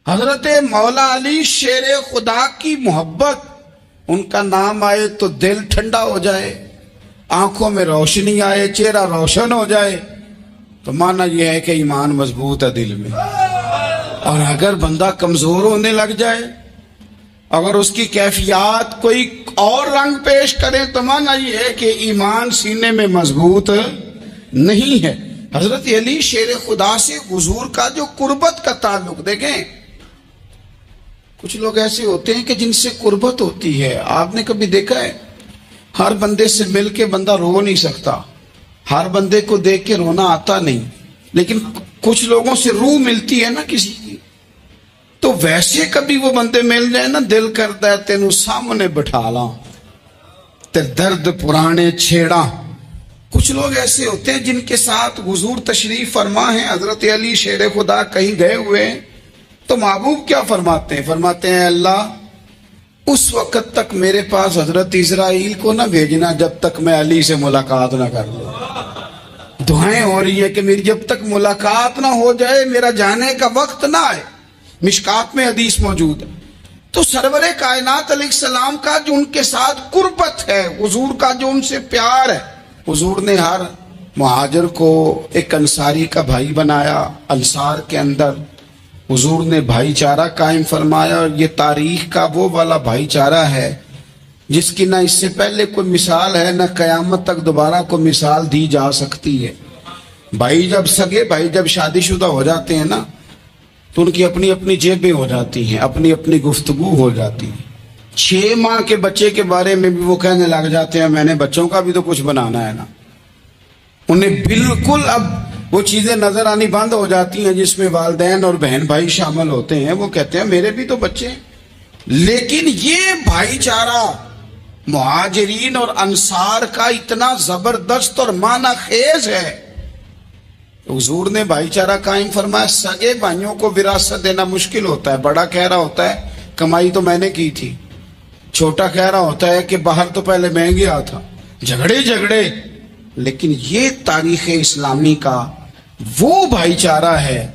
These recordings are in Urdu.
حضرت مولا علی شیر خدا کی محبت، ان کا نام آئے تو دل ٹھنڈا ہو جائے، آنکھوں میں روشنی آئے، چہرہ روشن ہو جائے، تو مانا یہ ہے کہ ایمان مضبوط ہے دل میں۔ اور اگر بندہ کمزور ہونے لگ جائے، اگر اس کی کیفیات کوئی اور رنگ پیش کرے، تو مانا یہ ہے کہ ایمان سینے میں مضبوط نہیں ہے۔ حضرت علی شیر خدا سے حضور کا جو قربت کا تعلق، دیکھیں کچھ لوگ ایسے ہوتے ہیں کہ جن سے قربت ہوتی ہے، آپ نے کبھی دیکھا ہے ہر بندے سے مل کے بندہ رو نہیں سکتا، ہر بندے کو دیکھ کے رونا آتا نہیں، لیکن کچھ لوگوں سے روح ملتی ہے نا کسی کی، تو ویسے کبھی وہ بندے مل جائے نا، دل کرتا ہے تینوں سامنے بٹھا لاں تے درد پرانے چھیڑا۔ کچھ لوگ ایسے ہوتے ہیں جن کے ساتھ حضور تشریف فرما ہے، حضرت علی شیر خدا کہیں گئے ہوئے ہیں، تو محبوب کیا فرماتے ہیں؟ فرماتے ہیں اللہ اس وقت تک میرے پاس حضرت اسرائیل کو نہ بھیجنا جب تک میں علی سے ملاقات نہ کر لوں۔ دعائیں ہو رہی ہے کہ میری جب تک ملاقات نہ ہو جائے، میرا جانے کا وقت نہ آئے۔ مشکات میں حدیث موجود ہے۔ تو سرور کائنات علیہ السلام کا جو ان کے ساتھ قربت ہے، حضور کا جو ان سے پیار ہے، حضور نے ہر مہاجر کو ایک انصاری کا بھائی بنایا، انصار کے اندر حضور نے بھائی چارہ قائم فرمایا، اور یہ تاریخ کا وہ والا بھائی چارہ ہے جس کی نہ اس سے پہلے کوئی مثال ہے، نہ قیامت تک دوبارہ کوئی مثال دی جا سکتی ہے۔ بھائی جب سگے بھائی جب شادی شدہ ہو جاتے ہیں نا، تو ان کی اپنی اپنی جیبیں ہو جاتی ہیں، اپنی اپنی گفتگو ہو جاتی ہے۔ 6 ماہ کے بچے کے بارے میں بھی وہ کہنے لگ جاتے ہیں میں نے بچوں کا بھی تو کچھ بنانا ہے نا۔ انہیں بالکل اب وہ چیزیں نظر آنی بند ہو جاتی ہیں جس میں والدین اور بہن بھائی شامل ہوتے ہیں۔ وہ کہتے ہیں میرے بھی تو بچے ہیں۔ لیکن یہ بھائی چارہ مہاجرین اور انصار کا اتنا زبردست اور معنی خیز ہے، حضور نے بھائی چارہ قائم فرمایا۔ سگے بھائیوں کو وراثت دینا مشکل ہوتا ہے، بڑا کہہ رہا ہوتا ہے کمائی تو میں نے کی تھی، چھوٹا کہہ رہا ہوتا ہے کہ باہر تو پہلے میں گیا تھا، جھگڑے۔ لیکن یہ تاریخ اسلامی کا وہ بھائی چارہ ہے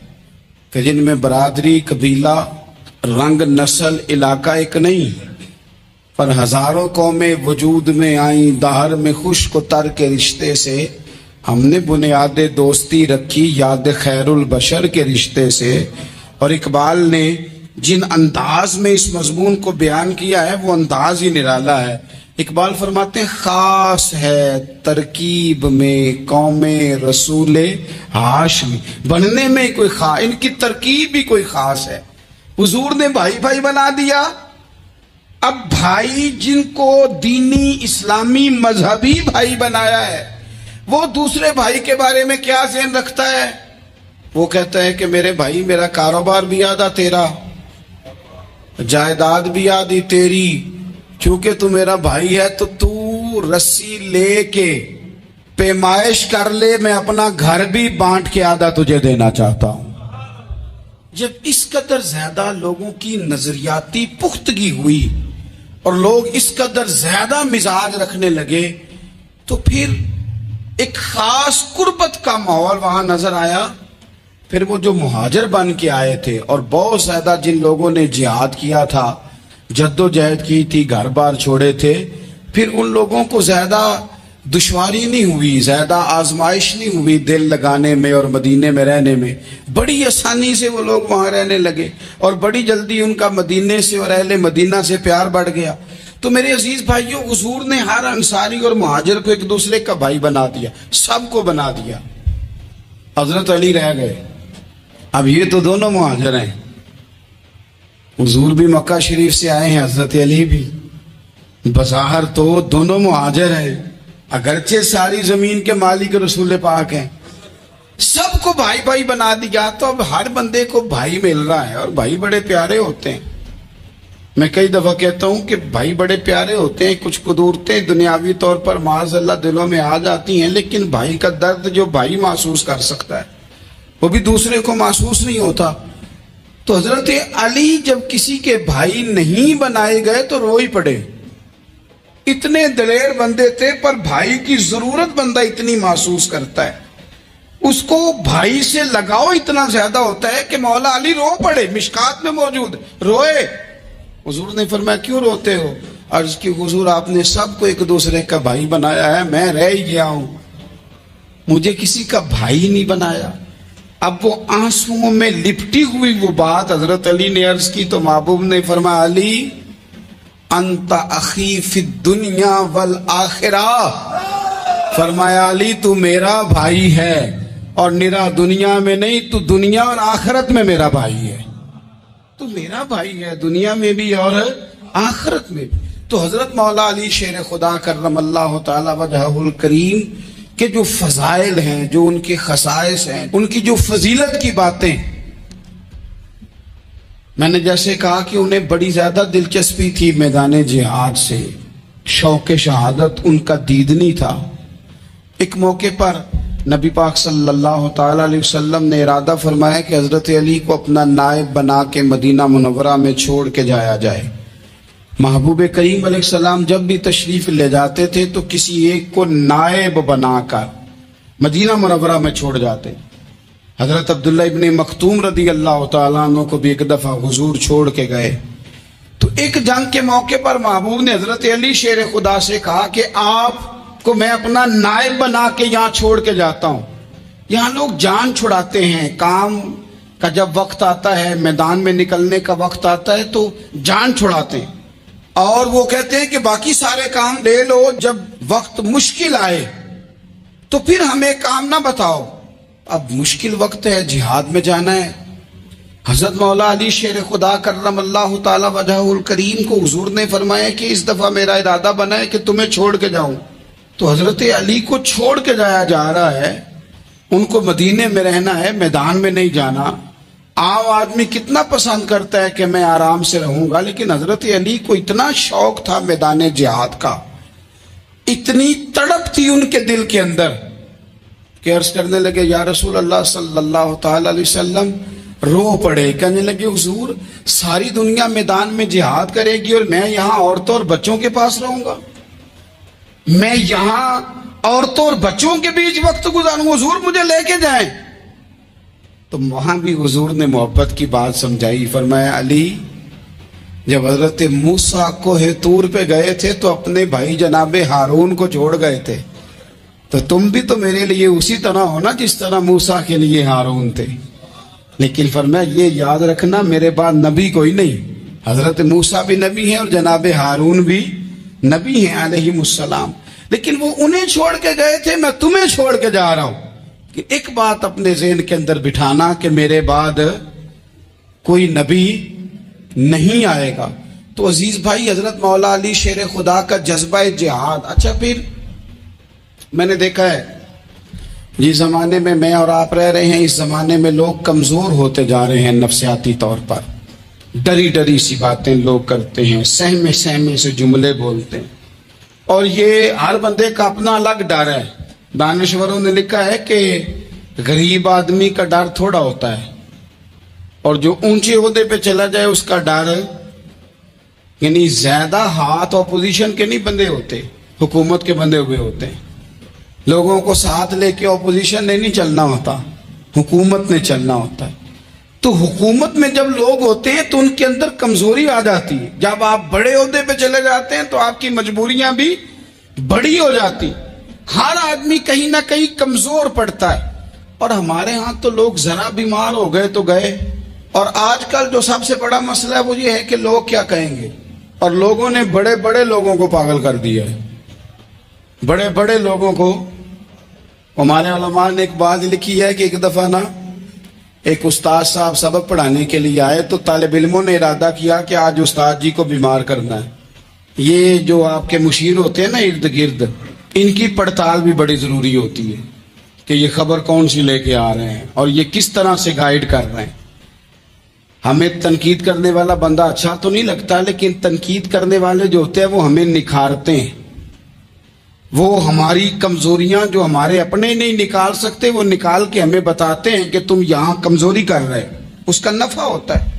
کہ جن میں برادری، قبیلہ، رنگ، نسل، علاقہ ایک نہیں، پر ہزاروں قومیں وجود میں آئیں دہر میں خشک و تر کے رشتے سے۔ ہم نے بنیاد دوستی رکھی یاد خیر البشر کے رشتے سے۔ اور اقبال نے جن انداز میں اس مضمون کو بیان کیا ہے وہ انداز ہی نرالا ہے۔ اقبال فرماتے ہیں خاص ہے ترکیب میں قوم رسول ہاشمی، بننے میں کوئی خاص، ان کی ترکیب بھی کوئی خاص ہے۔ حضور نے بھائی بھائی بنا دیا۔ اب بھائی جن کو دینی اسلامی مذہبی بھائی بنایا ہے، وہ دوسرے بھائی کے بارے میں کیا ذہن رکھتا ہے؟ وہ کہتا ہے کہ میرے بھائی میرا کاروبار بھی آدھا تیرا، جائیداد بھی آدھی تیری، چونکہ تو میرا بھائی ہے تو تو رسی لے کے پیمائش کر لے، میں اپنا گھر بھی بانٹ کے آدھا تجھے دینا چاہتا ہوں۔ جب اس قدر زیادہ لوگوں کی نظریاتی پختگی ہوئی اور لوگ اس قدر زیادہ مزاج رکھنے لگے، تو پھر ایک خاص قربت کا ماحول وہاں نظر آیا۔ پھر وہ جو مہاجر بن کے آئے تھے اور بہت زیادہ جن لوگوں نے جہاد کیا تھا، جد و جہد کی تھی، گھر بار چھوڑے تھے، پھر ان لوگوں کو زیادہ دشواری نہیں ہوئی، زیادہ آزمائش نہیں ہوئی دل لگانے میں اور مدینے میں رہنے میں۔ بڑی آسانی سے وہ لوگ وہاں رہنے لگے، اور بڑی جلدی ان کا مدینے سے اور اہل مدینہ سے پیار بڑھ گیا۔ تو میرے عزیز بھائیوں، حضور نے ہر انصاری اور مہاجر کو ایک دوسرے کا بھائی بنا دیا، سب کو بنا دیا۔ حضرت علی رہ گئے، اب یہ تو دونوں مہاجر ہیں، حضور بھی مکہ شریف سے آئے ہیں، حضرت علی بھی، بظاہر تو دونوں مہاجر ہیں، اگرچہ ساری زمین کے مالک رسول پاک ہیں، سب کو بھائی بھائی بنا دیا۔ تو اب ہر بندے کو بھائی مل رہا ہے، اور بھائی بڑے پیارے ہوتے ہیں۔ میں کئی دفعہ کہتا ہوں کہ بھائی بڑے پیارے ہوتے ہیں، کچھ قدورتیں دنیاوی طور پر معاذ اللہ دلوں میں آ جاتی ہیں، لیکن بھائی کا درد جو بھائی محسوس کر سکتا ہے وہ بھی دوسرے کو محسوس نہیں ہوتا۔ تو حضرت علی جب کسی کے بھائی نہیں بنائے گئے تو رو ہی پڑے۔ اتنے دلیر بندے تھے، پر بھائی کی ضرورت بندہ اتنی محسوس کرتا ہے۔ اس کو بھائی سے لگاؤ اتنا زیادہ ہوتا ہے کہ مولا علی رو پڑے، مشکات میں موجود روئے۔ حضور نے فرمایا کیوں روتے ہو؟ عرض کی حضور آپ نے سب کو ایک دوسرے کا بھائی بنایا ہے، میں رہ ہی گیا ہوں، مجھے کسی کا بھائی نہیں بنایا۔ اب وہ آنسوؤں میں لپٹی ہوئی وہ بات حضرت علی نے عرض کی تو محبوب نے فرمایا علی انت اخی فی الدنیا والآخرہ، فرمایا علی تو میرا بھائی ہے، اور نرا دنیا میں نہیں، تو دنیا اور آخرت میں میرا بھائی ہے، تو میرا بھائی ہے دنیا میں بھی اور آخرت میں بھی۔ تو حضرت مولا علی شیر خدا کرم اللہ تعالی وجہہ الکریم کے جو فضائل ہیں، جو ان کے خصائص ہیں، ان کی جو فضیلت کی باتیں، میں نے جیسے کہا کہ انہیں بڑی زیادہ دلچسپی تھی میدان جہاد سے، شوق شہادت ان کا دیدنی تھا۔ ایک موقع پر نبی پاک صلی اللہ تعالی علیہ وسلم نے ارادہ فرمایا کہ حضرت علی کو اپنا نائب بنا کے مدینہ منورہ میں چھوڑ کے جایا جائے۔ محبوب کریم علیہ السلام جب بھی تشریف لے جاتے تھے تو کسی ایک کو نائب بنا کر مدینہ منورہ میں چھوڑ جاتے۔ حضرت عبداللہ ابن مختوم رضی اللہ تعالیٰ عنہ کو بھی ایک دفعہ حضور چھوڑ کے گئے، تو ایک جنگ کے موقع پر محبوب نے حضرت علی شیر خدا سے کہا کہ آپ کو میں اپنا نائب بنا کے یہاں چھوڑ کے جاتا ہوں۔ یہاں لوگ جان چھڑاتے ہیں، کام کا جب وقت آتا ہے، میدان میں نکلنے کا وقت آتا ہے تو جان چھڑاتے ہیں، اور وہ کہتے ہیں کہ باقی سارے کام لے لو، جب وقت مشکل آئے تو پھر ہمیں کام نہ بتاؤ۔ اب مشکل وقت ہے، جہاد میں جانا ہے۔ حضرت مولا علی شیر خدا کرم اللہ تعالی وجہہ الکریم کو حضور نے فرمایا کہ اس دفعہ میرا ارادہ بنا ہے کہ تمہیں چھوڑ کے جاؤں۔ تو حضرت علی کو چھوڑ کے جایا جا رہا ہے، ان کو مدینے میں رہنا ہے، میدان میں نہیں جانا۔ عام آدمی کتنا پسند کرتا ہے کہ میں آرام سے رہوں گا، لیکن حضرت علی کو اتنا شوق تھا میدان جہاد کا، اتنی تڑپ تھی ان کے دل کے اندر کہ عرض کرنے لگے یا رسول اللہ صلی اللہ تعالی علیہ وسلم، رو پڑے، کہنے لگے حضور ساری دنیا میدان میں جہاد کرے گی اور میں یہاں عورتوں اور بچوں کے پاس رہوں گا، میں یہاں عورتوں اور بچوں کے بیچ وقت گزاروں، حضور مجھے لے کے جائیں۔ تو وہاں بھی حضور نے محبت کی بات سمجھائی، فرمایا علی جب حضرت موسیٰ کوہ طور پہ گئے تھے تو اپنے بھائی جناب ہارون کو چھوڑ گئے تھے، تو تم بھی تو میرے لیے اسی طرح ہونا جس طرح موسیٰ کے لیے ہارون تھے، لیکن فرمایا یہ یاد رکھنا میرے بعد نبی کوئی نہیں، حضرت موسیٰ بھی نبی ہیں اور جناب ہارون بھی نبی ہیں علیہم السلام، لیکن وہ انہیں چھوڑ کے گئے تھے، میں تمہیں چھوڑ کے جا رہا ہوں۔ کہ ایک بات اپنے ذہن کے اندر بٹھانا کہ میرے بعد کوئی نبی نہیں آئے گا۔ تو عزیز بھائی، حضرت مولا علی شیر خدا کا جذبہ جہاد، اچھا پھر میں نے دیکھا ہے جس زمانے میں میں اور آپ رہ رہے ہیں، اس زمانے میں لوگ کمزور ہوتے جا رہے ہیں نفسیاتی طور پر، ڈری ڈری سی باتیں لوگ کرتے ہیں، سہمے سہمے سے جملے بولتے ہیں، اور یہ ہر بندے کا اپنا الگ ڈر ہے۔ دانشوروں نے لکھا ہے کہ غریب آدمی کا ڈر تھوڑا ہوتا ہے، اور جو اونچے عہدے پہ چلا جائے اس کا ڈر، یعنی زیادہ ہاتھ اپوزیشن کے نہیں بندے ہوتے، حکومت کے بندے ہوئے ہوتے ہیں۔ لوگوں کو ساتھ لے کے اپوزیشن نے نہیں چلنا ہوتا، حکومت نے چلنا ہوتا ہے۔ تو حکومت میں جب لوگ ہوتے ہیں تو ان کے اندر کمزوری آ جاتی ہے، جب آپ بڑے عہدے پہ چلے جاتے ہیں تو آپ کی مجبوریاں بھی بڑی ہو جاتی، ہر آدمی کہیں نہ کہیں کمزور پڑتا ہے۔ اور ہمارے ہاں تو لوگ ذرا بیمار ہو گئے تو گئے، اور آج کل جو سب سے بڑا مسئلہ ہے وہ یہ ہے کہ لوگ کیا کہیں گے، اور لوگوں نے بڑے بڑے لوگوں کو پاگل کر دیا ہے، بڑے بڑے لوگوں کو۔ ہمارے علماء نے ایک بات لکھی ہے کہ ایک دفعہ نا ایک استاد صاحب سبق پڑھانے کے لیے آئے تو طالب علموں نے ارادہ کیا کہ آج استاد جی کو بیمار کرنا ہے۔ یہ جو آپ کے مشیر ہوتے ہیں نا ارد گرد، ان کی پڑتال بھی بڑی ضروری ہوتی ہے کہ یہ خبر کون سی لے کے آ رہے ہیں اور یہ کس طرح سے گائیڈ کر رہے ہیں۔ ہمیں تنقید کرنے والا بندہ اچھا تو نہیں لگتا، لیکن تنقید کرنے والے جو ہوتے ہیں وہ ہمیں نکھارتے ہیں، وہ ہماری کمزوریاں جو ہمارے اپنے نہیں نکال سکتے وہ نکال کے ہمیں بتاتے ہیں کہ تم یہاں کمزوری کر رہے، اس کا نفع ہوتا ہے۔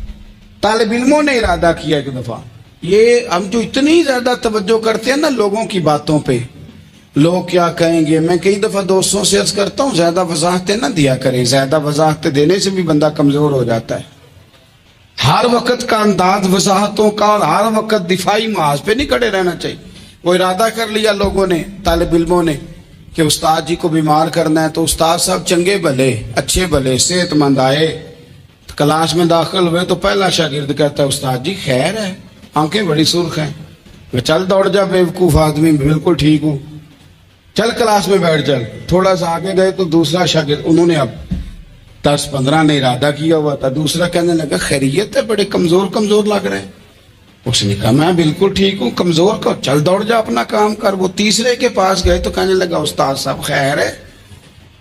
طالب علموں نے ارادہ کیا ایک دفعہ، یہ ہم جو اتنی زیادہ توجہ کرتے ہیں نا لوگوں کی باتوں پہ، لوگ کیا کہیں گے. میں کئی دفعہ دوستوں سے عرض کرتا ہوں زیادہ وضاحتیں نہ دیا کریں, زیادہ وضاحتیں دینے سے بھی بندہ کمزور ہو جاتا ہے. ہر وقت کا انداز وضاحتوں کا اور ہر وقت دفاعی محاذ پہ نہیں کھڑے رہنا چاہیے. وہ ارادہ کر لیا لوگوں نے, طالب علموں نے, کہ استاد جی کو بیمار کرنا ہے, تو استاد صاحب چنگے بھلے اچھے بھلے صحت مند آئے, کلاس میں داخل ہوئے تو پہلا شاگرد کہتا ہے استاد جی خیر ہے, آنکھیں بڑی سرخ ہیں. میں چل دوڑ جا بیوقوف آدمی, بالکل ٹھیک ہوں, چل کلاس میں بیٹھ. چل تھوڑا سا آگے گئے تو دوسرا شاگرد, انہوں نے اب 10-15 نے ارادہ کیا ہوا تھا, دوسرا کہنے لگا خیریت ہے, بڑے کمزور کمزور لگ رہے ہیں. اس نے کہا میں بالکل ٹھیک ہوں, کمزور کو چل دوڑ جا اپنا کام کر. وہ تیسرے کے پاس گئے تو کہنے لگا استاد صاحب خیر ہے,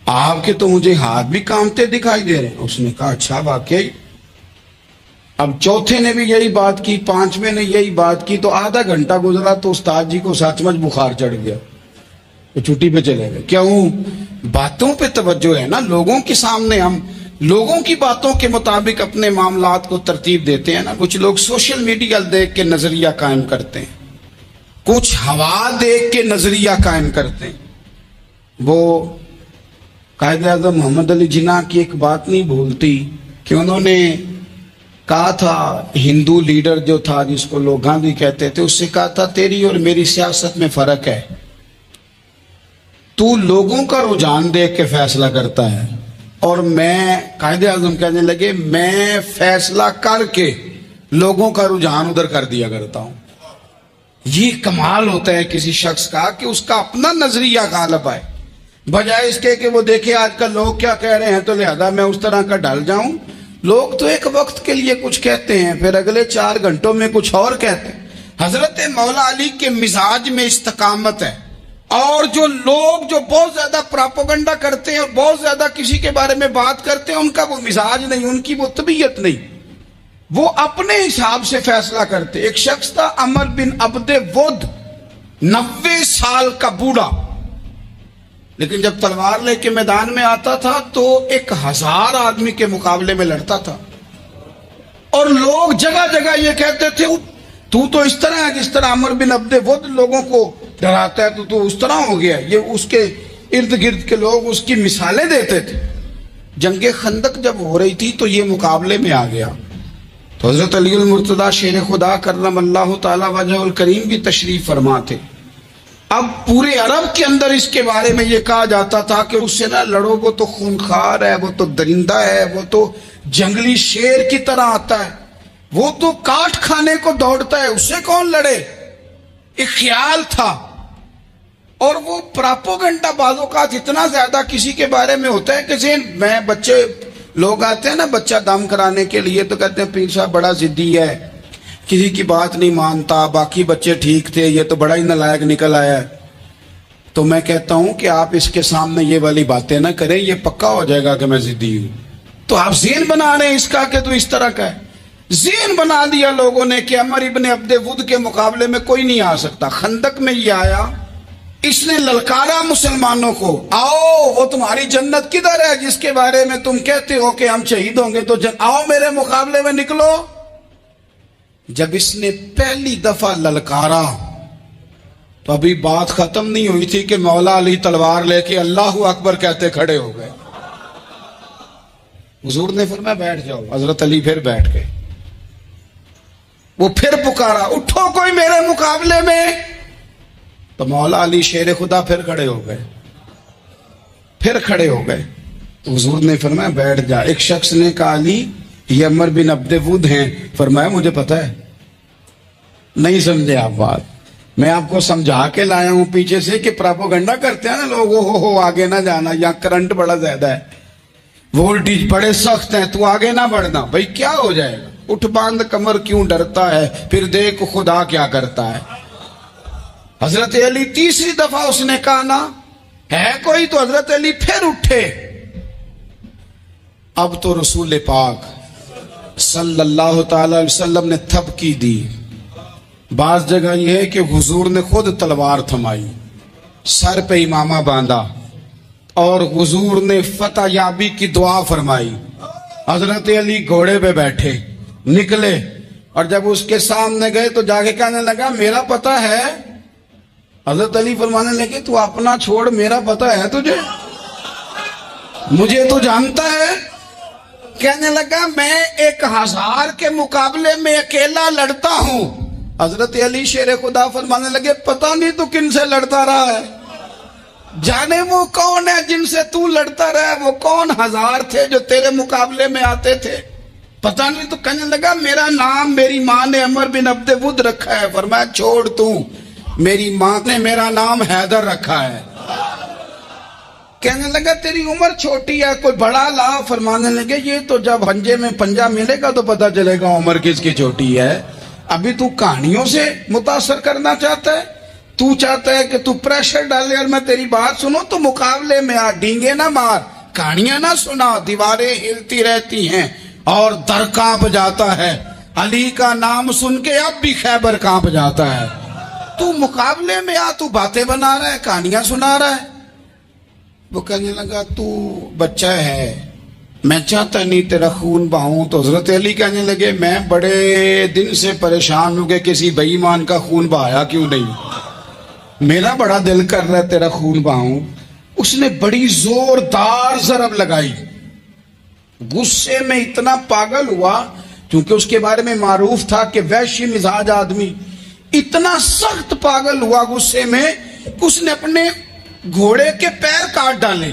آپ کے تو مجھے ہاتھ بھی کامتے دکھائی دے رہے ہیں. اس نے کہا اچھا واقعی. اب چوتھے نے بھی یہی بات کی, پانچویں نے یہی بات کی, تو آدھا گھنٹہ گزرا تو استاد جی کو سچ مچ بخار چڑھ گیا, وہ چھٹی پہ چلے گئے. کیوں؟ باتوں پہ توجہ ہے نا, لوگوں کے سامنے ہم لوگوں کی باتوں کے مطابق اپنے معاملات کو ترتیب دیتے ہیں نا. کچھ لوگ سوشل میڈیا دیکھ کے نظریہ قائم کرتے ہیں, کچھ ہوا دیکھ کے نظریہ قائم کرتے ہیں. وہ قائد اعظم محمد علی جناح کی ایک بات نہیں بھولتی کہ انہوں نے کہا تھا, ہندو لیڈر جو تھا جس کو لوگ گاندھی کہتے تھے, اس سے کہا تھا تیری اور میری سیاست میں فرق ہے, تو لوگوں کا رجحان دیکھ کے فیصلہ کرتا ہے, اور میں قائد اعظم کہنے لگے میں فیصلہ کر کے لوگوں کا رجحان ادھر کر دیا کرتا ہوں. یہ کمال ہوتا ہے کسی شخص کا کہ اس کا اپنا نظریہ غالب آئے, بجائے اس کے کہ وہ دیکھے آج کل لوگ کیا کہہ رہے ہیں تو لہذا میں اس طرح کا ڈال جاؤں. لوگ تو ایک وقت کے لیے کچھ کہتے ہیں, پھر اگلے 4 گھنٹوں میں کچھ اور کہتے ہیں. حضرت مولا علی کے مزاج میں استقامت ہے, اور جو لوگ جو بہت زیادہ پراپوگنڈا کرتے ہیں اور بہت زیادہ کسی کے بارے میں بات کرتے ہیں, ان کا وہ مزاج نہیں, ان کی وہ طبیعت نہیں, وہ اپنے حساب سے فیصلہ کرتے. ایک شخص تھا عمر بن عبد ود, 90 سال کا بوڑھا, لیکن جب تلوار لے کے میدان میں آتا تھا تو 1000 آدمی کے مقابلے میں لڑتا تھا. اور لوگ جگہ جگہ یہ کہتے تھے تو اس طرح ہے جس طرح عمر بن عبد ود لوگوں کو ڈراتا ہے, تو اس طرح ہو گیا. یہ اس کے ارد گرد کے لوگ اس کی مثالیں دیتے تھے. جنگ خندق جب ہو رہی تھی تو یہ مقابلے میں آ گیا, تو حضرت علی المرتضیٰ شیر خدا کرم اللہ تعالی وجہ الکریم بھی تشریف فرما تھے. اب پورے عرب کے اندر اس کے بارے میں یہ کہا جاتا تھا کہ اس سے نہ لڑو, وہ تو خونخوار ہے, وہ تو درندہ ہے, وہ تو جنگلی شیر کی طرح آتا ہے, وہ تو کاٹ کھانے کو دوڑتا ہے, اس سے کون لڑے. ایک خیال تھا. اور وہ پراپوگنڈا بعض اوقات اتنا زیادہ کسی کے بارے میں ہوتا ہے کہ میں بچے لوگ آتے ہیں نا بچہ دم کرانے کے لیے, تو کہتے ہیں پیر صاحب بڑا ضدی ہے, کسی کی بات نہیں مانتا, باقی بچے ٹھیک تھے, یہ تو بڑا ہی نالائق نکل آیا ہے. تو میں کہتا ہوں کہ آپ اس کے سامنے یہ والی باتیں نہ کریں, یہ پکا ہو جائے گا کہ میں ضدی ہوں. تو آپ ذہن بنا رہے ہیں اس کا کہ تو اس طرح کا ہے. ذہن بنا دیا لوگوں نے کہ عمر ابن عبد ود کے مقابلے میں کوئی نہیں آ سکتا. خندق میں یہ آیا, اس نے للکارا مسلمانوں کو, آؤ وہ تمہاری جنت کدھر ہے جس کے بارے میں تم کہتے ہو کہ ہم شہید ہوں گے, تو آؤ میرے مقابلے میں نکلو. جب اس نے پہلی دفعہ للکارا تو ابھی بات ختم نہیں ہوئی تھی کہ مولا علی تلوار لے کے اللہ اکبر کہتے کھڑے ہو گئے. حضور نے فرمایا بیٹھ جاؤ. حضرت علی پھر بیٹھ گئے. وہ پھر پکارا اٹھو کوئی میرے مقابلے میں, تو مولا علی شیر خدا پھر کھڑے ہو گئے, پھر کھڑے ہو گئے. تو حضور نے فرمایا بیٹھ جا. ایک شخص نے کہا علی یہ عمر بن عبد ود ہیں. فرمایا مجھے پتا ہے. نہیں سمجھے آپ بات, میں آپ کو سمجھا کے لایا ہوں پیچھے سے کہ پراپوگنڈا کرتے ہیں نا لوگ, ہو آگے نہ جانا, یا کرنٹ بڑا زیادہ ہے, وولٹیج بڑے سخت ہیں, تو آگے نہ بڑھنا. بھائی کیا ہو جائے گا, اٹھ باندھ کمر کیوں ڈرتا ہے, پھر دیکھ خدا کیا کرتا ہے. حضرت علی تیسری دفعہ اس نے کہا نا ہے کوئی, تو حضرت علی پھر اٹھے. اب تو رسول پاک صلی اللہ تعالی علیہ وسلم نے تھپکی دی. بعض جگہ یہ ہے کہ حضور نے خود تلوار تھمائی, سر پہ امامہ باندھا, اور حضور نے فتح یابی کی دعا فرمائی. حضرت علی گھوڑے پہ بیٹھے نکلے, اور جب اس کے سامنے گئے تو جا کے کہنے لگا میرا پتہ ہے حضرت علی فرمانے لگے تو اپنا چھوڑ، میرا پتہ ہے تجھے، مجھے تو جانتا ہے۔ کہنے لگا میں 1000 کے مقابلے میں اکیلا لڑتا ہوں۔ حضرت علی شیر خدا فرمانے لگے پتہ نہیں تو کن سے لڑتا رہا ہے، جانے وہ کون ہے جن سے تو لڑتا رہا ہے، وہ کون 1000 تھے جو تیرے مقابلے میں آتے تھے، پتہ نہیں۔ تو کہنے لگا میرا نام میری ماں نے عمر بن عبد ود رکھا ہے۔ فرمایا چھوڑ تو، میری ماں نے میرا نام حیدر رکھا ہے۔ کہنے لگا تیری عمر چھوٹی ہے، کوئی بڑا لا۔ فرمانے لگے یہ تو جب پنجے میں پنجہ ملے گا تو پتہ چلے گا عمر کس کی چھوٹی ہے، ابھی تو کہانیوں سے متاثر کرنا چاہتا ہے، تو چاہتا ہے کہ تو پریشر ڈالے اور میں تیری بات سنوں، تو مقابلے میں آ، ڈینگے نہ مار، کہانیاں نہ سنا، دیواریں ہلتی رہتی ہیں اور در کانپ جاتا ہے۔ علی کا نام سن کے اب بھی خیبر کانپ جاتا ہے۔ تو مقابلے میں آ، تو باتیں بنا رہا ہے، کہانیاں سنا رہا ہے۔ وہ کہنے لگا تو بچہ ہے، میں چاہتا نہیں تیرا خون بہاؤں۔ تو حضرت علی کہنے لگے میں بڑے دن سے پریشان ہوں کہ کسی بے ایمان کا خون بہایا کیوں نہیں، میرا بڑا دل کر رہا ہے تیرا خون بہاؤں۔ اس نے بڑی زوردار ضرب لگائی، غصے میں اتنا پاگل ہوا، کیونکہ اس کے بارے میں معروف تھا کہ وحشی مزاج آدمی، اتنا سخت پاگل ہوا غصے میں، اس نے اپنے گھوڑے کے پیر کاٹ ڈالے،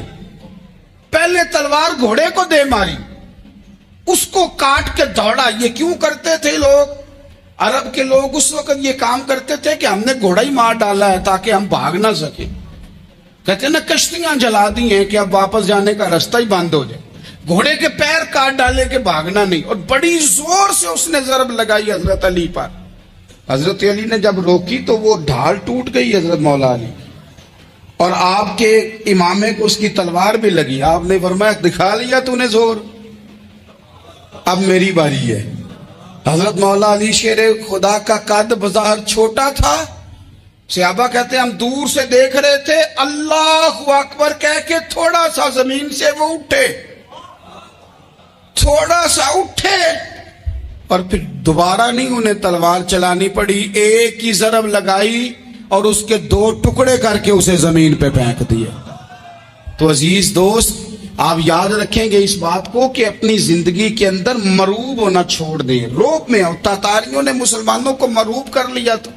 پہلے تلوار گھوڑے کو دے ماری، اس کو کاٹ کے دوڑا۔ یہ کیوں کرتے تھے لوگ، عرب کے لوگ اس وقت یہ کام کرتے تھے کہ ہم نے گھوڑا ہی مار ڈالا ہے تاکہ ہم بھاگ نہ سکیں۔ کہتے ہیں نا کشتیاں جلا دی ہیں کہ اب واپس جانے کا راستہ ہی بند ہو جائے، گھوڑے کے پیر کاٹ ڈالے کہ بھاگنا نہیں۔ اور بڑی زور سے اس نے ضرب لگائی حضرت علی پر۔ حضرت علی نے جب روکی تو وہ ڈھال ٹوٹ گئی حضرت مولا علی، اور آپ کے امامے کو اس کی تلوار بھی لگی۔ آپ نے فرمایا دکھا لیا تو نے زور، اب میری باری ہے۔ حضرت مولا علی شیر خدا کا قد بظاہر چھوٹا تھا، صحابہ کہتے ہیں ہم دور سے دیکھ رہے تھے، اللہ اکبر کہہ کے تھوڑا سا زمین سے وہ اٹھے، تھوڑا سا اٹھے، اور پھر دوبارہ نہیں انہیں تلوار چلانی پڑی، ایک ہی ضرب لگائی اور اس کے 2 ٹکڑے کر کے اسے زمین پہ پھینک دیا۔ تو عزیز دوست آپ یاد رکھیں گے اس بات کو کہ اپنی زندگی کے اندر مروب ہونا چھوڑ دیں۔ روب میں تاتاریوں نے مسلمانوں کو مروب کر لیا تھا،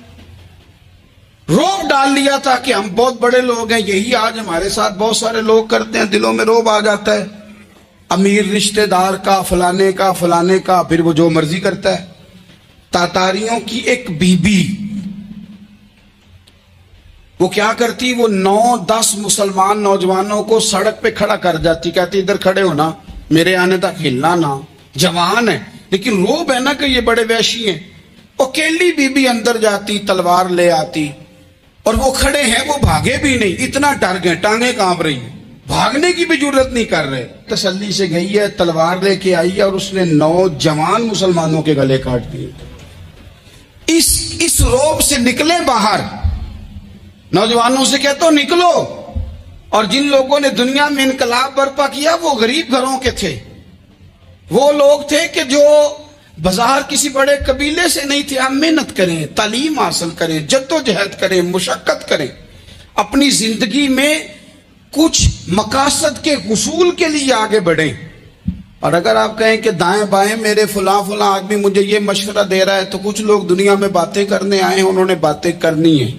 روب ڈال لیا تھا کہ ہم بہت بڑے لوگ ہیں۔ یہی آج ہمارے ساتھ بہت سارے لوگ کرتے ہیں، دلوں میں روب آ جاتا ہے، امیر رشتہ دار کا، فلانے کا، فلانے کا، پھر وہ جو مرضی کرتا ہے۔ تاتاریوں کی ایک بی بی وہ کیا کرتی، وہ 9-10 مسلمان نوجوانوں کو سڑک پہ کھڑا کر جاتی، کہتی ادھر کھڑے ہونا، میرے آنے تک ہلنا نہ، جوان ہے لیکن روب ہے نا کہ یہ بڑے وحشی ہیں۔ اکیلی بی بی اندر جاتی، تلوار لے آتی، اور وہ کھڑے ہیں، وہ بھاگے بھی نہیں، اتنا ڈر گئے، ٹانگیں کانپ رہی ہیں، بھاگنے کی بھی جرت نہیں کر رہے۔ تسلی سے گئی ہے، تلوار لے کے آئی ہے، اور اس نے 9 جوان مسلمانوں کے گلے کاٹ دیے۔ اس روب سے نکلے باہر، نوجوانوں سے کہتا ہوں نکلو۔ اور جن لوگوں نے دنیا میں انقلاب برپا کیا وہ غریب گھروں کے تھے، وہ لوگ تھے کہ جو بظاہر کسی بڑے قبیلے سے نہیں تھے۔ ہم محنت کریں، تعلیم حاصل کریں، جدوجہد کریں، مشقت کریں، اپنی زندگی میں کچھ مقاصد کے حصول کے لیے آگے بڑھیں۔ اور اگر آپ کہیں کہ دائیں بائیں میرے فلاں آدمی مجھے یہ مشورہ دے رہا ہے، تو کچھ لوگ دنیا میں باتیں کرنے آئے ہیں، انہوں نے باتیں کرنی ہیں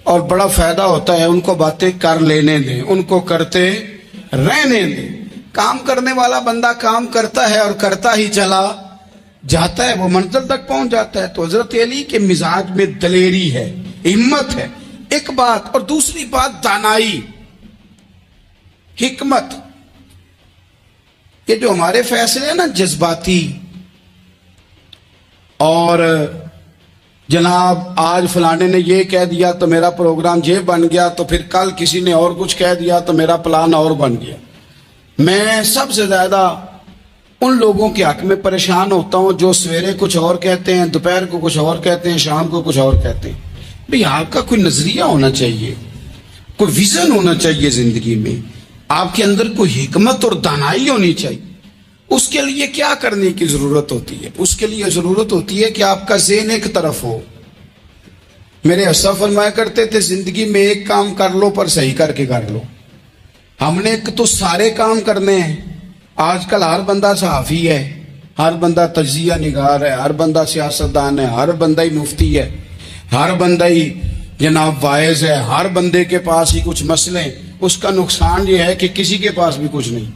اور بڑا فائدہ ہوتا ہے، ان کو باتیں کر لینے دیں، ان کو کرتے رہنے دیں۔ کام کرنے والا بندہ کام کرتا ہے اور کرتا ہی چلا جاتا ہے، وہ منزل تک پہنچ جاتا ہے۔ تو حضرت علی کے مزاج میں دلیری ہے، ہمت ہے، ایک بات، اور دوسری بات دانائی، حکمت۔ یہ جو ہمارے فیصلے ہیں نا جذباتی، اور جناب آج فلانے نے یہ کہہ دیا تو میرا پروگرام یہ بن گیا، تو پھر کل کسی نے اور کچھ کہہ دیا تو میرا پلان اور بن گیا۔ میں سب سے زیادہ ان لوگوں کے حق میں پریشان ہوتا ہوں جو سویرے کچھ اور کہتے ہیں، دوپہر کو کچھ اور کہتے ہیں، شام کو کچھ اور کہتے ہیں۔ بھئی آپ کا کوئی نظریہ ہونا چاہیے، کوئی ویژن ہونا چاہیے زندگی میں، آپ کے اندر کوئی حکمت اور دانائی ہونی چاہیے۔ اس کے لیے کیا کرنے کی ضرورت ہوتی ہے؟ اس کے لیے ضرورت ہوتی ہے کہ آپ کا ذہن ایک طرف ہو، میرے اسا فرمایا کرتے تھے زندگی میں ایک کام کر لو پر صحیح کر کے کر لو. ہم نے تو سارے کام کرنے ہیں. آج کل ہر بندہ صحافی ہے, ہر بندہ تجزیہ نگار ہے, ہر بندہ سیاستدان ہے, ہر بندہ ہی مفتی ہے, ہر بندہ ہی جناب واعظ ہے, ہر بندے کے پاس ہی کچھ مسئلے. اس کا نقصان یہ ہے کہ کسی کے پاس بھی کچھ نہیں.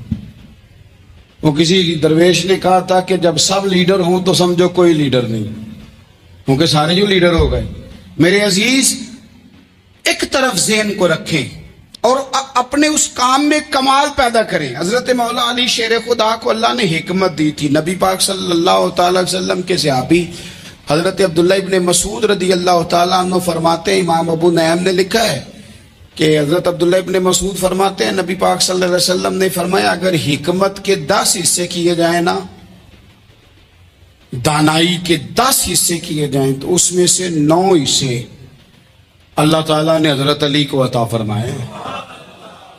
وہ کسی درویش نے کہا تھا کہ جب سب لیڈر ہوں تو سمجھو کوئی لیڈر نہیں, کیونکہ سارے جو لیڈر ہو گئے. میرے عزیز, ایک طرف ذہن کو رکھیں اور اپنے اس کام میں کمال پیدا کریں. حضرت مولا علی شیر خدا کو اللہ نے حکمت دی تھی. نبی پاک صلی اللہ تعالی وسلم کے صحابی حضرت عبداللہ ابن مسعود رضی اللہ تعالیٰ عنہ فرماتے ہیں, امام ابو نعیم نے لکھا ہے کہ حضرت عبداللہ ابن مسعود فرماتے ہیں نبی پاک صلی اللہ علیہ وسلم نے فرمایا اگر حکمت کے 10 حصے کیے جائیں نا, دانائی کے 10 حصے کیے جائیں تو اس میں سے 9 حصے اللہ تعالیٰ نے حضرت علی کو عطا فرمائے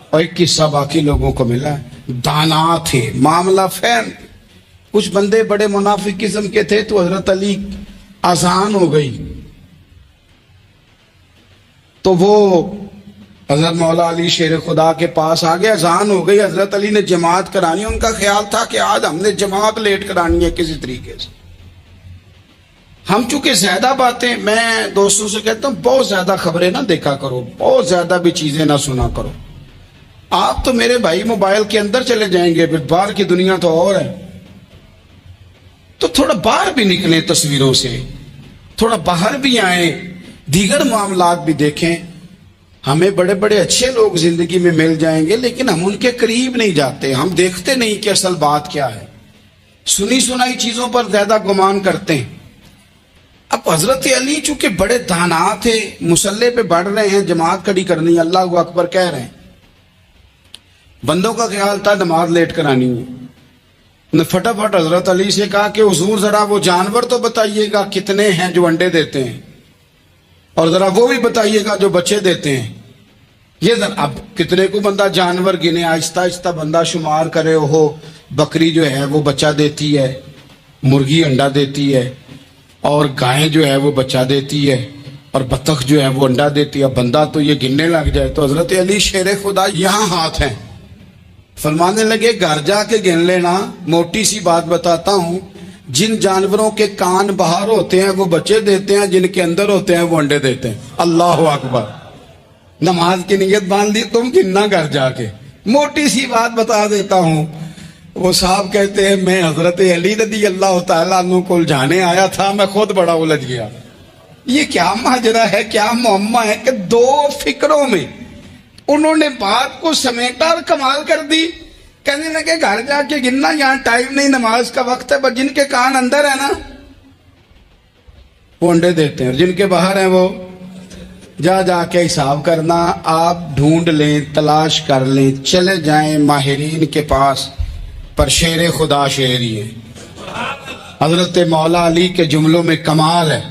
اور ایک حصہ باقی لوگوں کو ملا. دانا تھے, معاملہ فہم. کچھ بندے بڑے منافق قسم کے تھے تو حضرت علی اذان ہو گئی تو وہ حضرت مولا علی شیر خدا کے پاس آ گیا. اذان ہو گئی, حضرت علی نے جماعت کرانی. ان کا خیال تھا کہ آج ہم نے جماعت لیٹ کرانی ہے کسی طریقے سے. ہم چونکہ زیادہ باتیں, میں دوستوں سے کہتا ہوں بہت زیادہ خبریں نہ دیکھا کرو, بہت زیادہ بھی چیزیں نہ سنا کرو. آپ تو میرے بھائی موبائل کے اندر چلے جائیں گے, پھر باہر کی دنیا تو اور ہے. تو تھوڑا باہر بھی نکلیں تصویروں سے, تھوڑا باہر بھی آئیں, دیگر معاملات بھی دیکھیں. ہمیں بڑے بڑے اچھے لوگ زندگی میں مل جائیں گے لیکن ہم ان کے قریب نہیں جاتے. ہم دیکھتے نہیں کہ اصل بات کیا ہے, سنی سنائی چیزوں پر زیادہ گمان کرتے ہیں. اب حضرت علی چونکہ بڑے دانا تھے, مسلح پہ بڑھ رہے ہیں, جماعت کھڑی کرنی, اللہ اکبر کہہ رہے ہیں. بندوں کا خیال تھا نماز لیٹ کرانی ہے. نے فٹافٹ حضرت علی سے کہا کہ حضور ذرا وہ جانور تو بتائیے گا کتنے ہیں جو انڈے دیتے ہیں, اور ذرا وہ بھی بتائیے گا جو بچے دیتے ہیں. یہ ذرا اب کتنے کو بندہ جانور گنے, آہستہ آہستہ بندہ شمار کرے. ہو بکری جو ہے وہ بچہ دیتی ہے, مرغی انڈا دیتی ہے, اور گائیں جو ہے وہ بچہ دیتی ہے, اور بطخ جو ہے وہ انڈا دیتی ہے. بندہ تو یہ گننے لگ جائے. تو حضرت علی شیر خدا یہاں ہاتھ ہیں, فرمانے لگے گھر جا کے گن لینا. موٹی سی بات بتاتا ہوں, جن جانوروں کے کان باہر ہوتے ہیں وہ بچے دیتے ہیں, جن کے اندر ہوتے ہیں وہ انڈے دیتے ہیں. اللہ اکبر. نماز کی نیت باندھ لی, تم گننا گھر جا کے. موٹی سی بات بتا دیتا ہوں. وہ صاحب کہتے ہیں میں حضرت علی رضی اللہ تعالیٰ عنہ کو الجھانے آیا تھا, میں خود بڑا الجھ گیا. یہ کیا ماجرا ہے, کیا معمہ ہے کہ 2 فکروں میں انہوں نے بات کو سمیٹا اور کمال کر دی. کہنے لگے گھر جا کے گننا, یہاں ٹائم نہیں, نماز کا وقت ہے, بس جن کے کان اندر ہے نا وہ انڈے دیتے ہیں, اور جن کے باہر ہیں وہ جا جا کے حساب کرنا. آپ ڈھونڈ لیں, تلاش کر لیں, چلے جائیں ماہرین کے پاس, پر شیر خدا شیر ہی ہے. حضرت مولا علی کے جملوں میں کمال ہے,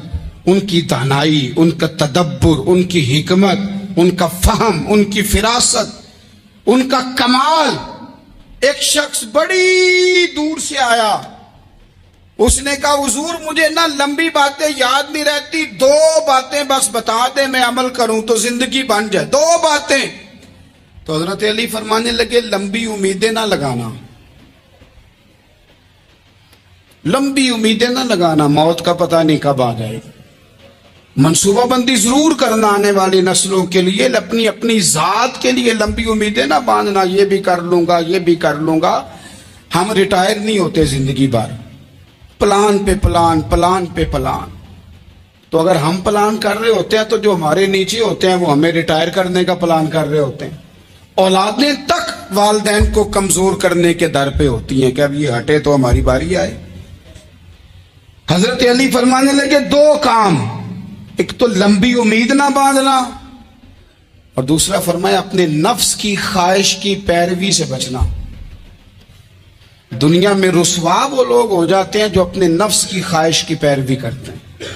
ان کی دانائی, ان کا تدبر, ان کی حکمت, ان کا فہم, ان کی فراست, ان کا کمال. ایک شخص بڑی دور سے آیا, اس نے کہا حضور مجھے نہ لمبی باتیں یاد نہیں رہتی, 2 باتیں بس بتا دیں میں عمل کروں تو زندگی بن جائے, 2 باتیں. تو حضرت علی فرمانے لگے لمبی امیدیں نہ لگانا, لمبی امیدیں نہ لگانا, موت کا پتہ نہیں کب آ جائے. منصوبہ بندی ضرور کرنا آنے والی نسلوں کے لیے, اپنی اپنی ذات کے لیے لمبی امیدیں نہ باندھنا, یہ بھی کر لوں گا, یہ بھی کر لوں گا. ہم ریٹائر نہیں ہوتے زندگی بھر, پلان پہ پلان, پلان پہ پلان. تو اگر ہم پلان کر رہے ہوتے ہیں تو جو ہمارے نیچے ہوتے ہیں وہ ہمیں ریٹائر کرنے کا پلان کر رہے ہوتے ہیں. اولادیں تک والدین کو کمزور کرنے کے در پہ ہوتی ہیں کہ اب یہ ہٹے تو ہماری باری آئے. حضرت علی فرمانے لگے 2 کام, ایک تو لمبی امید نہ باندھنا, اور دوسرا فرمایا اپنے نفس کی خواہش کی پیروی سے بچنا. دنیا میں رسوا وہ لوگ ہو جاتے ہیں جو اپنے نفس کی خواہش کی پیروی کرتے ہیں,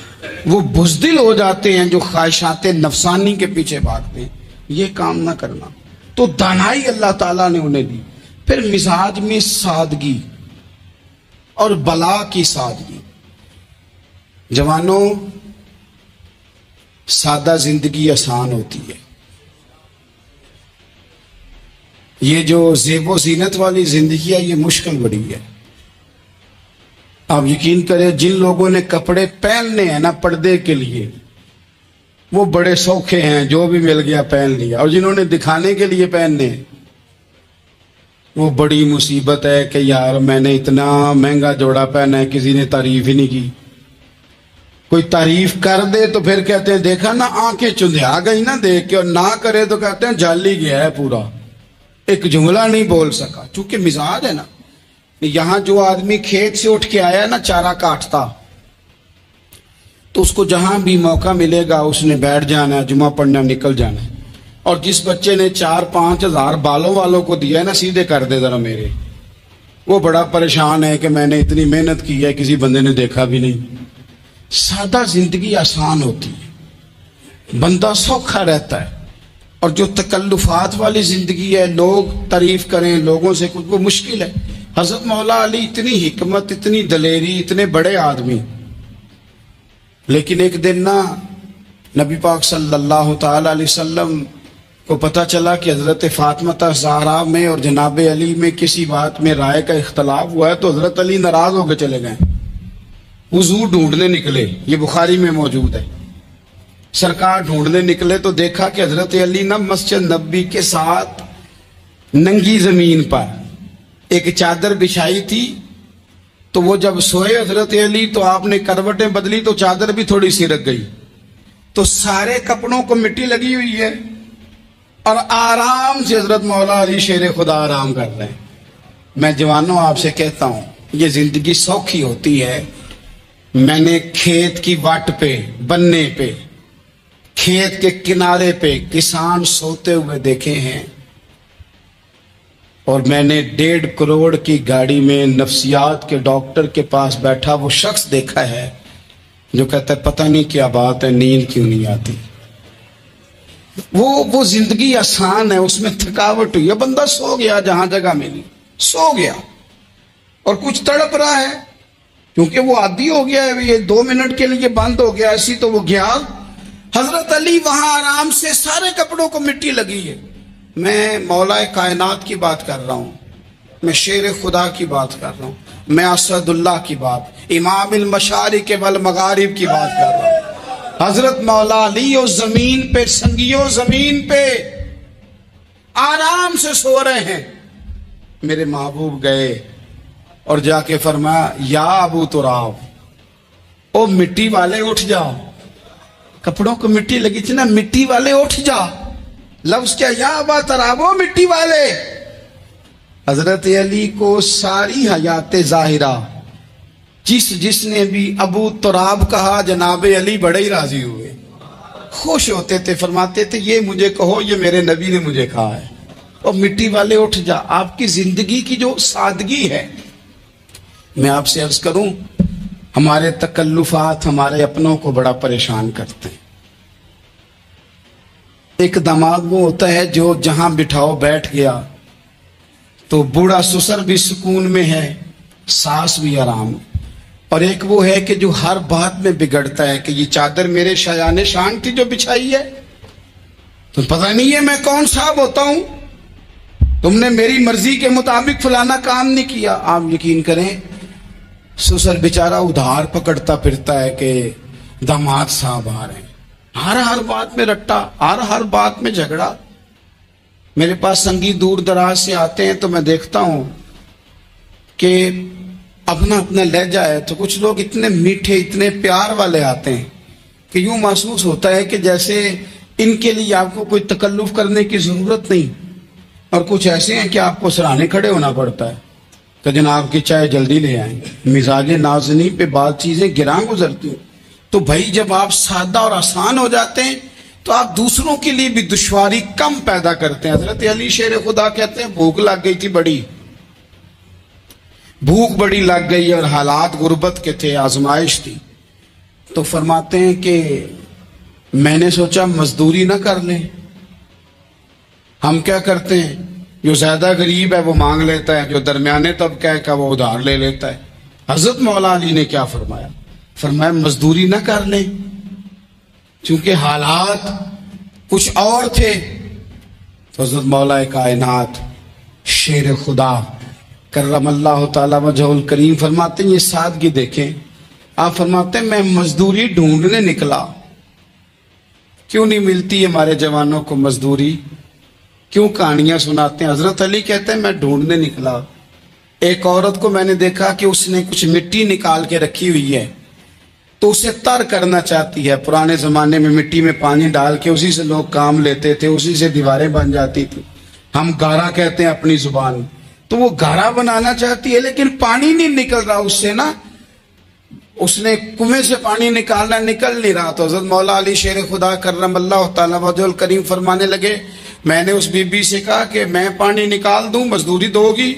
وہ بزدل ہو جاتے ہیں جو خواہشات نفسانی کے پیچھے بھاگتے ہیں. یہ کام نہ کرنا. تو دانائی اللہ تعالیٰ نے انہیں دی. پھر مزاج میں سادگی اور بلا کی سادگی. جوانوں سادہ زندگی آسان ہوتی ہے. یہ جو زیب و زینت والی زندگی ہے یہ مشکل بڑی ہے. آپ یقین کریں جن لوگوں نے کپڑے پہننے ہیں نا پردے کے لیے وہ بڑے سوکھے ہیں، جو بھی مل گیا پہن لیا، اور جنہوں نے دکھانے کے لیے پہننے وہ بڑی مصیبت ہے کہ یار میں نے اتنا مہنگا جوڑا پہنا ہے، کسی نے تعریف ہی نہیں کی. کوئی تعریف کر دے تو پھر کہتے ہیں دیکھا نا آنکھیں چندھیا گئی نا دیکھ کے، اور نہ کرے تو کہتے ہیں جال ہی گیا ہے پورا، ایک جملہ نہیں بول سکا. چونکہ مزاج ہے نا. یہاں جو آدمی کھیت سے اٹھ کے آیا نا چارہ کاٹتا تو اس کو جہاں بھی موقع ملے گا اس نے بیٹھ جانا ہے، جمعہ پڑھنا نکل جانا ہے. اور جس بچے نے 4-5 ہزار بالوں والوں کو دیا ہے نا سیدھے کر دے ذرا میرے، وہ بڑا پریشان ہے کہ میں نے اتنی محنت کی ہے کسی بندے نے دیکھا بھی نہیں. سادہ زندگی آسان ہوتی ہے، بندہ سوکھا رہتا ہے. اور جو تکلفات والی زندگی ہے لوگ تعریف کریں لوگوں سے کچھ، وہ مشکل ہے. حضرت مولا علی اتنی حکمت، اتنی دلیری، اتنے بڑے آدمی، لیکن ایک دن نا نبی پاک صلی اللہ تعالی علیہ وسلم کو پتہ چلا کہ حضرت فاطمہ زہرا میں اور جناب علی میں کسی بات میں رائے کا اختلاف ہوا ہے. تو حضرت علی ناراض ہو کے چلے گئے، وضو ڈھونڈنے نکلے. یہ بخاری میں موجود ہے. سرکار ڈھونڈنے نکلے تو دیکھا کہ حضرت علی نا مسجد نبی کے ساتھ ننگی زمین پر ایک چادر بچھائی تھی. تو وہ جب سوئے حضرت علی تو آپ نے کروٹیں بدلی تو چادر بھی تھوڑی سی رک گئی. تو سارے کپڑوں کو مٹی لگی ہوئی ہے اور آرام سے حضرت مولا علی شیر خدا آرام کر رہے ہیں. میں جوانوں آپ سے کہتا ہوں یہ زندگی سوکھی ہوتی ہے. میں نے کھیت کی واٹ پہ، بننے پہ، کھیت کے کنارے پہ کسان سوتے ہوئے دیکھے ہیں، اور میں نے 1.5 کروڑ کی گاڑی میں نفسیات کے ڈاکٹر کے پاس بیٹھا وہ شخص دیکھا ہے جو کہتا ہے پتہ نہیں کیا بات ہے نیند کیوں نہیں آتی. وہ زندگی آسان ہے، اس میں تھکاوٹ ہوئی ہے. بندہ سو گیا جہاں جگہ ملی، سو گیا اور کچھ تڑپ رہا ہے کیونکہ وہ عادی ہو گیا ہے. یہ 2 منٹ کے لیے بند ہو گیا ایسی تو وہ گیا. حضرت علی وہاں آرام سے، سارے کپڑوں کو مٹی لگی ہے. میں مولا کائنات کی بات کر رہا ہوں، میں شیر خدا کی بات کر رہا ہوں، میں اسد اللہ کی بات، امام المشارق والمغارب کی بات کر رہا ہوں. حضرت مولا علی اور زمین پہ، سنگیوں زمین پہ آرام سے سو رہے ہیں. میرے محبوب گئے اور جا کے فرمایا یا ابو تراب، او مٹی والے اٹھ جاؤ. کپڑوں کو مٹی لگی تھی نا، مٹی والے اٹھ جا. لفظ کیا، یا ابا تراب، او مٹی والے. حضرت علی کو ساری حیات ظاہرہ جس نے بھی ابو تراب کہا جناب علی بڑے ہی راضی ہوئے، خوش ہوتے تھے، فرماتے تھے یہ مجھے کہو، یہ میرے نبی نے مجھے کہا ہے. اور مٹی والے اٹھ جا. آپ کی زندگی کی جو سادگی ہے، میں آپ سے عرض کروں ہمارے تکلفات ہمارے اپنوں کو بڑا پریشان کرتے ہیں. ایک دماغ وہ ہوتا ہے جو جہاں بٹھاؤ بیٹھ گیا، تو بوڑھا سسر بھی سکون میں ہے، ساس بھی آرام. اور ایک وہ ہے کہ جو ہر بات میں بگڑتا ہے کہ یہ چادر میرے شایان شان تھی جو بچھائی ہے، تو پتہ نہیں ہے میں کون صاحب ہوتا ہوں، تم نے میری مرضی کے مطابق فلانا کام نہیں کیا. آپ یقین کریں سسر بیچارہ ادھار پکڑتا پھرتا ہے کہ داماد صاحب آ رہے ہیں، ہر بات میں رٹا، ہر بات میں جھگڑا. میرے پاس سنگی دور دراز سے آتے ہیں تو میں دیکھتا ہوں کہ اپنا لہجہ ہے، تو کچھ لوگ اتنے میٹھے اتنے پیار والے آتے ہیں کہ یوں محسوس ہوتا ہے کہ جیسے ان کے لیے آپ کو کوئی تکلف کرنے کی ضرورت نہیں. اور کچھ ایسے ہیں کہ آپ کو سرانے کھڑے ہونا پڑتا ہے کہ جناب کی چائے جلدی لے آئیں. مزاج نازنی پہ بعض چیزیں گراں گزرتی ہیں. تو بھائی جب آپ سادہ اور آسان ہو جاتے ہیں تو آپ دوسروں کے لیے بھی دشواری کم پیدا کرتے ہیں. حضرت علی شیر خدا کہتے ہیں بھوک لگ گئی تھی، بھوک بڑی لگ گئی اور حالات غربت کے تھے، آزمائش تھی. تو فرماتے ہیں کہ میں نے سوچا مزدوری نہ کر لیں. ہم کیا کرتے ہیں، جو زیادہ غریب ہے وہ مانگ لیتا ہے، جو درمیانے طبقہ ہے وہ ادھار لے لیتا ہے. حضرت مولا علی نے کیا فرمایا، فرمایا مزدوری نہ کر لیں. چونکہ حالات کچھ اور تھے تو حضرت مولا کائنات شیر خدا کرم اللہ تعالی وجہ الکریم فرماتے ہیں، یہ سادگی دیکھیں، آپ فرماتے ہیں میں مزدوری ڈھونڈنے نکلا، کیوں نہیں ملتی ہمارے جوانوں کو مزدوری، کیوں کہانیاں سناتے ہیں؟ حضرت علی کہتے ہیں میں ڈھونڈنے نکلا، ایک عورت کو میں نے دیکھا کہ اس نے کچھ مٹی نکال کے رکھی ہوئی ہے تو اسے تر کرنا چاہتی ہے۔ پرانے زمانے میں مٹی میں پانی ڈال کے اسی سے لوگ کام لیتے تھے، اسی سے دیواریں بن جاتی تھی، ہم گارا کہتے ہیں اپنی زبان، تو وہ گارا بنانا چاہتی ہے لیکن پانی نہیں نکل رہا اس سے نا، اس نے کنویں سے پانی نکالنا، نکل نہیں رہا، تو حضرت مولا علی شیر خدا کرم اللہ تعالی وجہ الکریم فرمانے لگے، میں نے اس بی بی سے کہا کہ میں پانی نکال دوں، مزدوری دو گی؟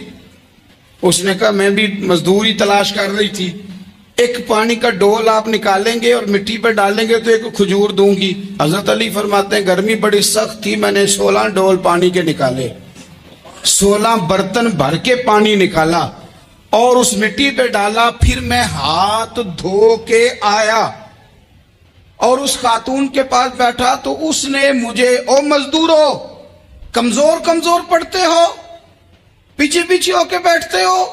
اس نے کہا میں بھی مزدوری تلاش کر رہی تھی، ایک پانی کا ڈول آپ نکالیں گے اور مٹی پہ ڈالیں گے تو ایک کھجور دوں گی۔ حضرت علی فرماتے ہیں گرمی بڑی سخت تھی، میں نے 16 ڈول پانی کے نکالے، 16 برتن بھر کے پانی نکالا اور اس مٹی پہ ڈالا، پھر میں ہاتھ دھو کے آیا اور اس خاتون کے پاس بیٹھا تو اس نے مجھے، او مزدورو کمزور کمزور پڑتے ہو، پیچھے پیچھے ہو کے بیٹھتے ہو،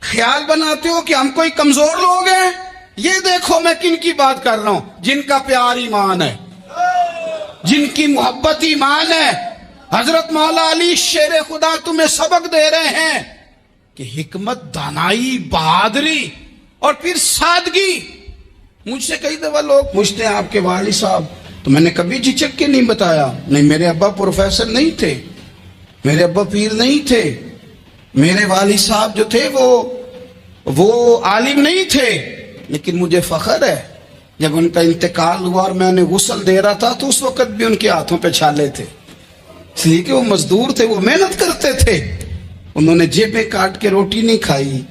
خیال بناتے ہو کہ ہم کوئی کمزور لوگ ہیں، یہ دیکھو میں کن کی بات کر رہا ہوں، جن کا پیار ایمان ہے، جن کی محبت ایمان ہے۔ حضرت مولا علی شیر خدا تمہیں سبق دے رہے ہیں کہ حکمت، دانائی، بہادری اور پھر سادگی۔ مجھ سے کئی دفعہ لوگ پوچھتے ہیں آپ کے والد صاحب، تو میں نے کبھی جھجک کے نہیں بتایا، نہیں میرے ابا پروفیسر نہیں تھے، میرے ابا پیر نہیں تھے، میرے والد صاحب جو تھے وہ عالم نہیں تھے، لیکن مجھے فخر ہے جب ان کا انتقال ہوا اور میں انہیں غسل دے رہا تھا تو اس وقت بھی ان کے ہاتھوں پہ چھالے تھے، اس لیے کہ وہ مزدور تھے، وہ محنت کرتے تھے، انہوں نے جیبیں کاٹ کے روٹی نہیں کھائی،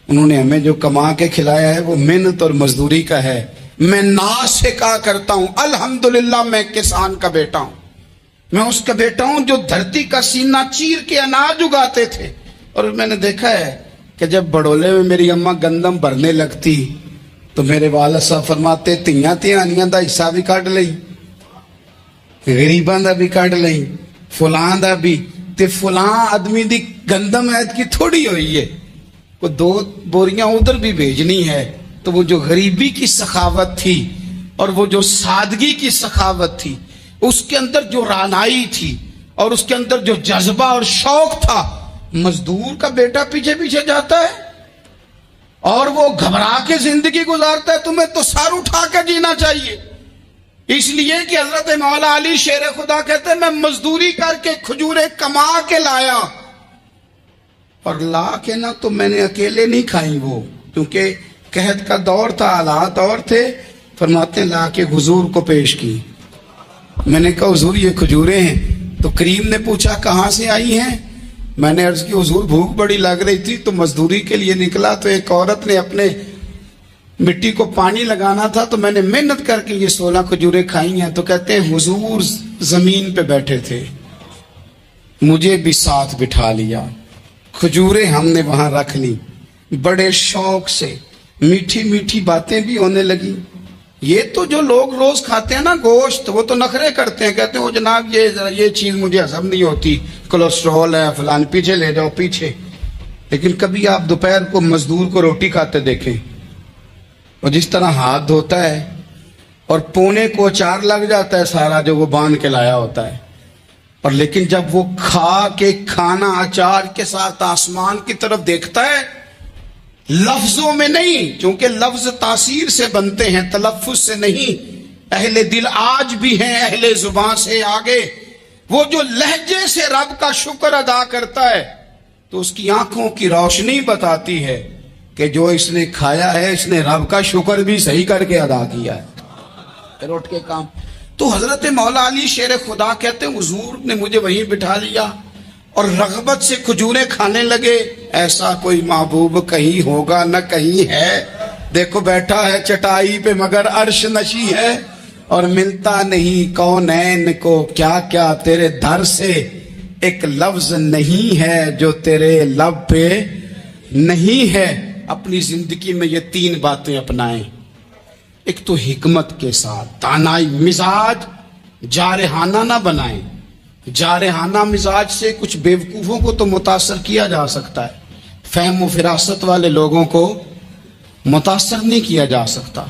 انہوں نے ہمیں جو کما کے کھلایا ہے وہ محنت اور مزدوری کا ہے۔ میں ناز سے کہا کرتا ہوں الحمدللہ میں کسان کا بیٹا ہوں، میں اس کا بیٹا ہوں جو دھرتی کا سینہ چیر کے اناج اگاتے تھے۔ اور میں نے دیکھا ہے کہ جب بڑولے میں میری اماں گندم بھرنے لگتی تو میرے والد صاحب فرماتے تیاں تیانیاں دا حصہ بھی کٹ لئی، غریباں دا بھی کٹ لئی، فلاں دا بھی، تے فلاں آدمی دی گندم عید کی تھوڑی ہوئی ہے، وہ 2 بوریاں ادھر بھی بھیجنی ہے۔ تو وہ جو غریبی کی سخاوت تھی اور وہ جو سادگی کی سخاوت تھی، اس کے اندر جو رانائی تھی اور اس کے اندر جو جذبہ اور شوق تھا، مزدور کا بیٹا پیچھے پیچھے جاتا ہے اور وہ گھبرا کے زندگی گزارتا ہے، تمہیں تو سر اٹھا کے جینا چاہیے۔ اس لیے کہ حضرت مولا علی شیر خدا کہتے ہیں میں مزدوری کر کے کھجوریں کما کے لایا، اور لا کے نہ تو میں نے اکیلے نہیں کھائی، وہ کیونکہ قحط کا دور تھا، حالات اور تھے، فرماتے ہیں لا کے حضور کو پیش کی۔ میں نے کہا حضور یہ کھجوریں ہیں، تو کریم نے پوچھا کہاں سے آئی ہیں؟ میں نے عرض کی حضور بھوک بڑی لگ رہی تھی تو مزدوری کے لیے نکلا، تو ایک عورت نے اپنے مٹی کو پانی لگانا تھا تو میں نے محنت کر کے یہ 16 کھجوریں کھائی ہیں۔ تو کہتے ہیں حضور زمین پہ بیٹھے تھے، مجھے بھی ساتھ بٹھا لیا، کھجوریں ہم نے وہاں رکھ لی، بڑے شوق سے میٹھی میٹھی باتیں بھی ہونے لگی۔ یہ تو جو لوگ روز کھاتے ہیں نا گوشت، وہ تو نخرے کرتے ہیں، کہتے ہیں وہ جناب یہ چیز مجھے ہضم نہیں ہوتی، کولیسٹرول ہے فلان، پیچھے لے جاؤ پیچھے۔ لیکن کبھی آپ دوپہر کو مزدور کو روٹی کھاتے دیکھیں، اور جس طرح ہاتھ دھوتا ہے اور پونے کو اچار لگ جاتا ہے سارا جو وہ باندھ کے لایا ہوتا ہے، اور لیکن جب وہ کھا کے کھانا اچار کے ساتھ آسمان کی طرف دیکھتا ہے، لفظوں میں نہیں، چونکہ لفظ تاثیر سے بنتے ہیں تلفظ سے نہیں، اہل دل آج بھی ہیں اہل زبان سے آگے، وہ جو لہجے سے رب کا شکر ادا کرتا ہے تو اس کی آنکھوں کی روشنی بتاتی ہے کہ جو اس نے کھایا ہے اس نے رب کا شکر بھی صحیح کر کے ادا کیا ہے، پھر اٹھ کے کام۔ تو حضرت مولا علی شیر خدا کہتے ہیں حضور نے مجھے وہیں بٹھا لیا اور رغبت سے کھجوریں کھانے لگے۔ ایسا کوئی محبوب کہیں ہوگا نہ کہیں ہے، دیکھو بیٹھا ہے چٹائی پہ مگر عرش نشی ہے، اور ملتا نہیں کونین کو کیا کیا تیرے در سے، ایک لفظ نہیں ہے جو تیرے لب پہ نہیں ہے۔ اپنی زندگی میں یہ 3 باتیں اپنائیں، ایک تو حکمت کے ساتھ دانائی مزاج جارحانہ نہ بنائیں. جارحانہ مزاج سے کچھ بیوقوفوں کو تو متاثر کیا جا سکتا ہے، فہم و فراست والے لوگوں کو متاثر نہیں کیا جا سکتا.